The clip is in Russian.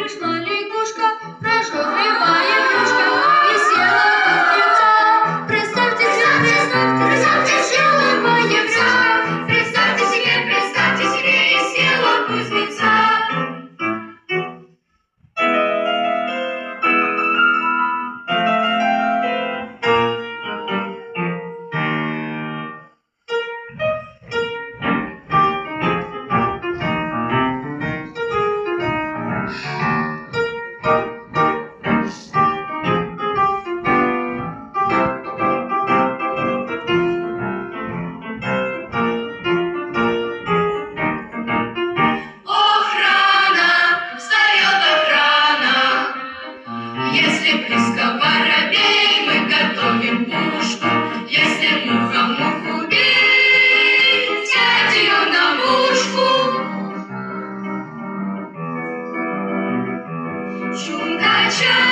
пришла лягушка, разогревая брюшко, и села под крыльцо. Представьте села моя брюшко, представьте себе, и села кузнеца. Если близко воробей, мы готовим пушку. Если муха муху бей, взять ее на мушку. Чунга-ча.